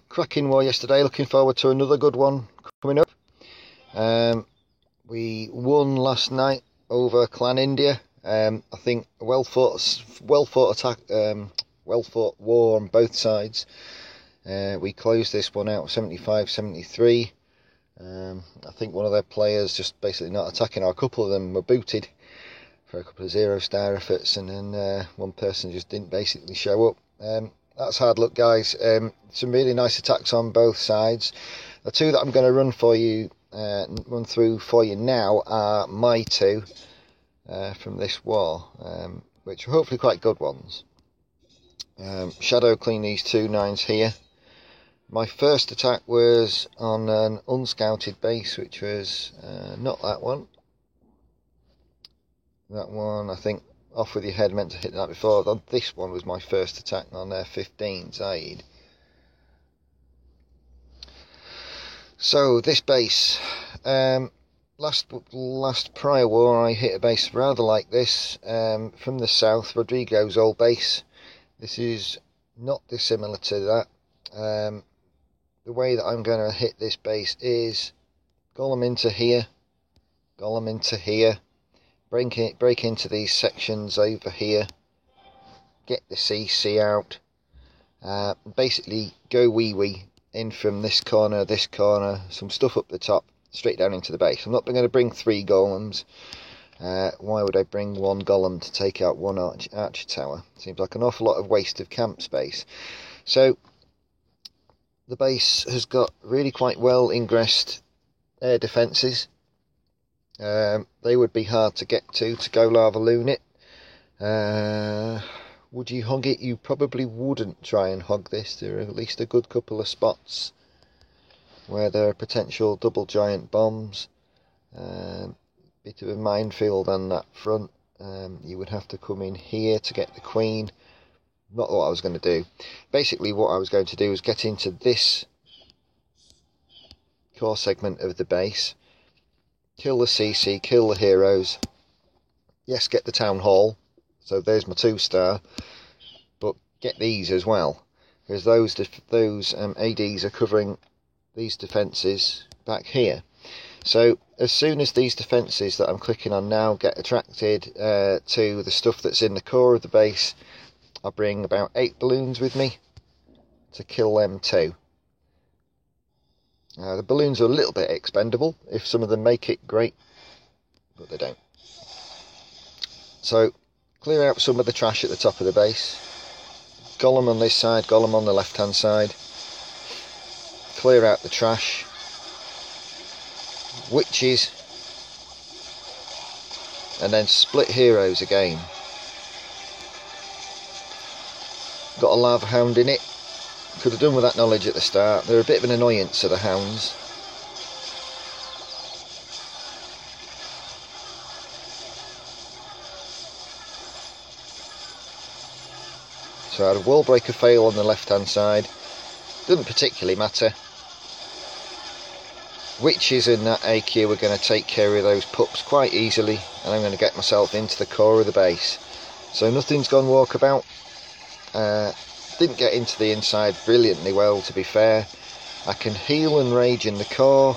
Cracking war yesterday, looking forward to another good one coming up. We won last night over Clan India. I think a well fought attack, well fought war on both sides. We closed this one out 75-73. I think one of their players just basically not attacking, or a couple of them were booted for a couple of 0-star efforts, and then one person just didn't basically show up. That's hard luck, guys. Some really nice attacks on both sides. The two that I'm going to run through for you now are my two from this war, which are hopefully quite good ones. Shadow clean these two 9s here. My first attack was on an unscouted base, which was not that one. That one, I think, off with your head, meant to hit that before. This one was my first attack on their 15 side. So this base, last prior war I hit a base rather like this from the south, Rodrigo's old base. This is not dissimilar to that. The way that I'm going to hit this base is golem into here, golem into here, break into these sections over here, get the CC out, basically go wee in from this corner, some stuff up the top, straight down into the base. I'm not going to bring 3 golems. Why would I bring 1 golem to take out 1 archer tower? Seems like an awful lot of waste of camp space. So the base has got really quite well ingressed air defences. They would be hard to get to go lava loon it. Would you hog it? You probably wouldn't try and hog this. There are at least a good couple of spots where there are potential double giant bombs. Bit of a minefield on that front. You would have to come in here to get the queen. Not what I was going to do. Basically what I was going to do was get into this core segment of the base, kill the CC, kill the heroes, yes, get the town hall, so there's my 2-star, but get these as well, because those ADs are covering these defences back here. So as soon as these defences that I'm clicking on now get attracted to the stuff that's in the core of the base, I bring about 8 balloons with me to kill them too. The balloons are a little bit expendable. If some of them make it, great, but they don't. So clear out some of the trash at the top of the base. Golem on this side, golem on the left hand side. Clear out the trash. Witches. And then split heroes again. Got a lava hound in it. Could have done with that knowledge at the start. They're a bit of an annoyance to the hounds. So I had a wall breaker fail on the left hand side. Doesn't particularly matter. Witches in that AQ are going to take care of those pups quite easily, and I'm going to get myself into the core of the base. So nothing's gone walkabout. Didn't get into the inside brilliantly well, to be fair. I can heal and rage in the core,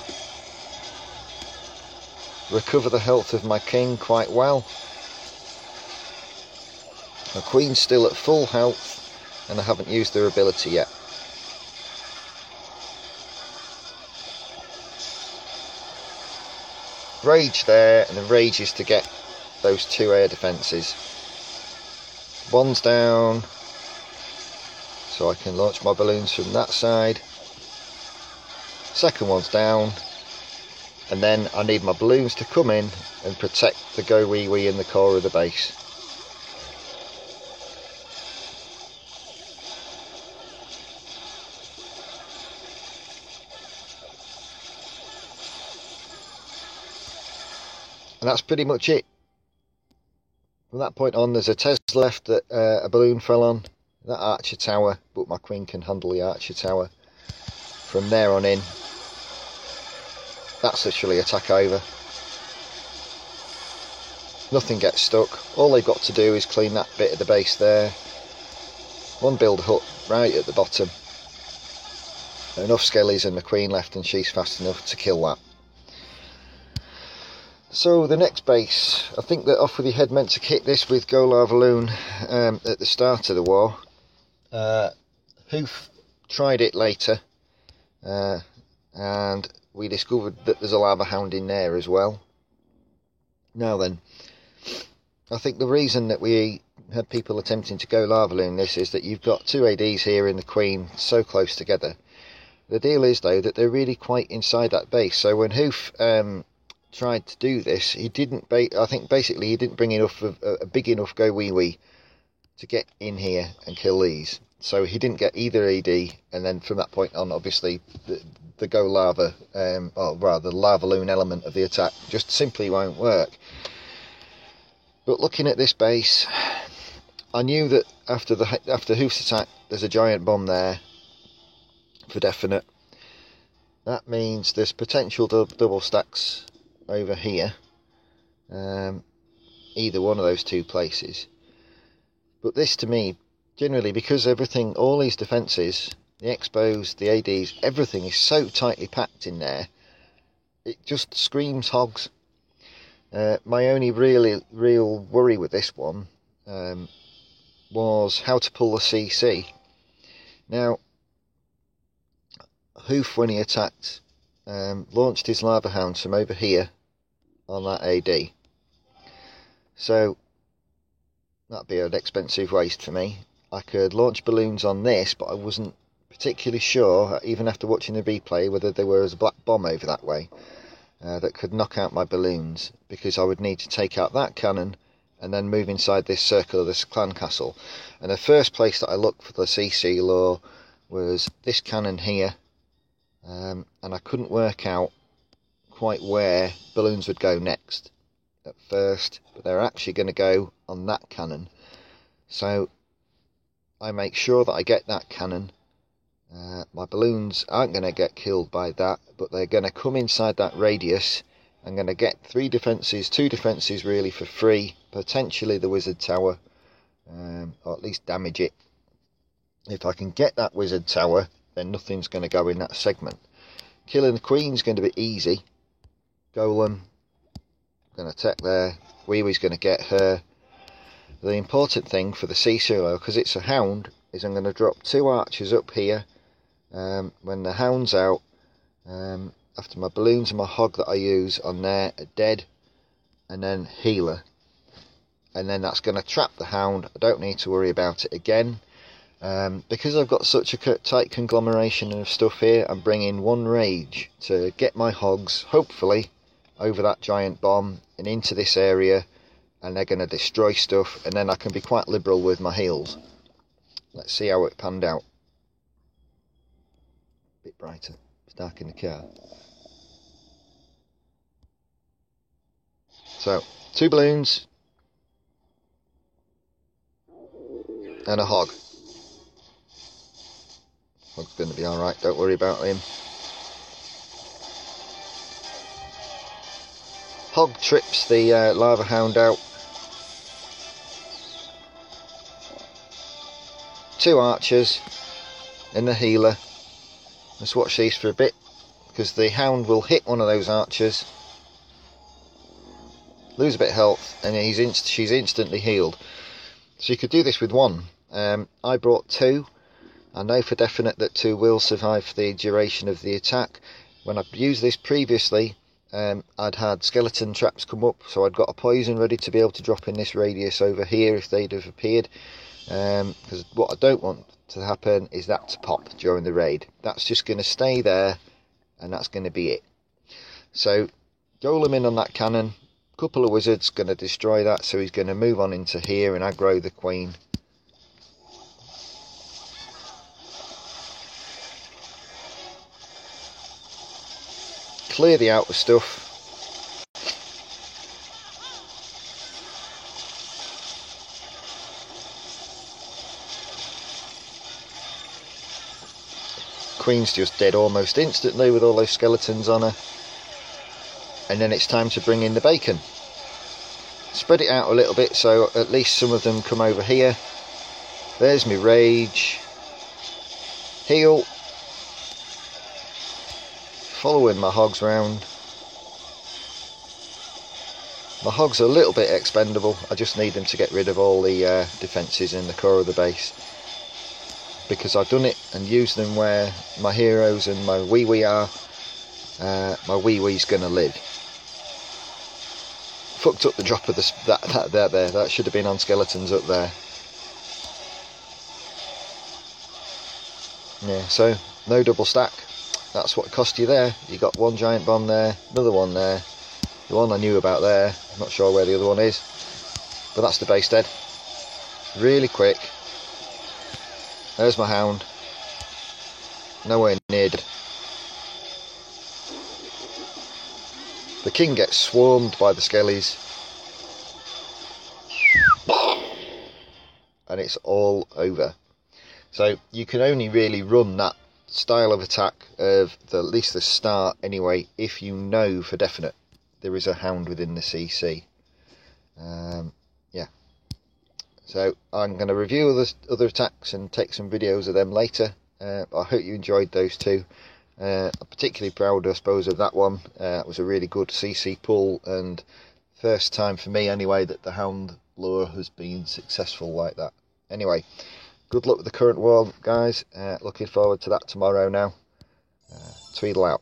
recover the health of my king quite well. My queen's still at full health, and I haven't used their ability yet. Rage there, and the rage is to get those 2 air defences. One's down, so I can launch my balloons from that side. Second one's down, and then I need my balloons to come in and protect the go wee wee in the core of the base. And that's pretty much it. From that point on, there's a Tesla left that a balloon fell on. That archer tower, but my queen can handle the archer tower. From there on in, that's literally attack over. Nothing gets stuck. All they've got to do is clean that bit of the base there. One build hut right at the bottom, enough skellies and the queen left, and she's fast enough to kill that. So the next base, I think that Off With Your Head meant to kit this with Go Larvaloon at the start of the war. Hoof tried it later, and we discovered that there's a lava hound in there as well. Now then, I think the reason that we had people attempting to go Larvaloon this is that you've got two ADs here in the queen so close together. The deal is though that they're really quite inside that base, so when Hoof tried to do this, he didn't I think basically he didn't bring enough of a big enough go wee wee to get in here and kill these, so he didn't get either AD, and then from that point on obviously the go lava or rather the Larvaloon element of the attack just simply won't work. But looking at this base, I knew that after Hoof's attack there's a giant bomb there for definite. That means there's potential double stacks over here, either one of those two places. But this to me, generally, because everything, all these defences, the expos, the ADs, everything is so tightly packed in there, it just screams hogs. My only real worry with this one was how to pull the CC. Now, Hoof, when he attacked, launched his lava hounds from over here on that AD, so that'd be an expensive waste for me. I could launch balloons on this, but I wasn't particularly sure, even after watching the replay, whether there was a black bomb over that way that could knock out my balloons, because I would need to take out that cannon and then move inside this circle of this clan castle. And the first place that I looked for the CC lure was this cannon here, and I couldn't work out quite where balloons would go next at first, but they're actually going to go on that cannon. So I make sure that I get that cannon. My balloons aren't going to get killed by that, but they're going to come inside that radius. I'm going to get two defences really for free, potentially the wizard tower, or at least damage it. If I can get that wizard tower, then nothing's going to go in that segment. Killing the queen's going to be easy. Golem going to attack there. Wee Wee's going to get her. The important thing for the CC, because it's a hound, is I'm going to drop two archers up here when the hound's out, after my balloons and my hog that I use on there are dead, and then healer, and then that's going to trap the hound. I don't need to worry about it again, because I've got such a tight conglomeration of stuff here. I'm bringing one rage to get my hogs hopefully over that giant bomb and into this area, and they're going to destroy stuff, and then I can be quite liberal with my heals. Let's see how it panned out. Bit brighter, it's dark in the car. So, two balloons and a hog. Hog's going to be alright, don't worry about him. Hog trips the lava hound out. Two archers and the healer. Let's watch these for a bit, because the hound will hit one of those archers, lose a bit of health, and she's instantly healed. So you could do this with one. I brought two. I know for definite that two will survive for the duration of the attack. When I've used this previously, I'd had skeleton traps come up, so I'd got a poison ready to be able to drop in this radius over here if they'd have appeared, because what I don't want to happen is that to pop during the raid. That's just going to stay there, and that's going to be it. So golem in on that cannon, couple of wizards going to destroy that, so he's going to move on into here and aggro the queen. Clear the outer stuff. Queen's just dead almost instantly with all those skeletons on her. And then it's time to bring in the bacon. Spread it out a little bit so at least some of them come over here. There's me rage. Heal. following my hogs round. My hogs are a little bit expendable. I just need them to get rid of all the defences in the core of the base, because I've done it and used them where my heroes and my wee are. My wee-wee's going to live. Fucked up the drop of that should have been on skeletons up there. Yeah, so no double stack. That's what it cost you there. You got one giant bomb there, another one there, the one I knew about there. I'm not sure where the other one is, but that's the base dead. Really quick. There's my hound. Nowhere near dead. The king gets swarmed by the skellies, and it's all over. So you can only really run that style of attack of at least the start anyway, if you know for definite there is a hound within the CC. Yeah. So I'm going to review other attacks and take some videos of them later. I hope you enjoyed those two. I'm particularly proud, I suppose, of that one. It was a really good CC pull, and first time for me anyway that the hound lure has been successful like that. Anyway, good luck with the current war, guys. Looking forward to that tomorrow now. Tweedle out.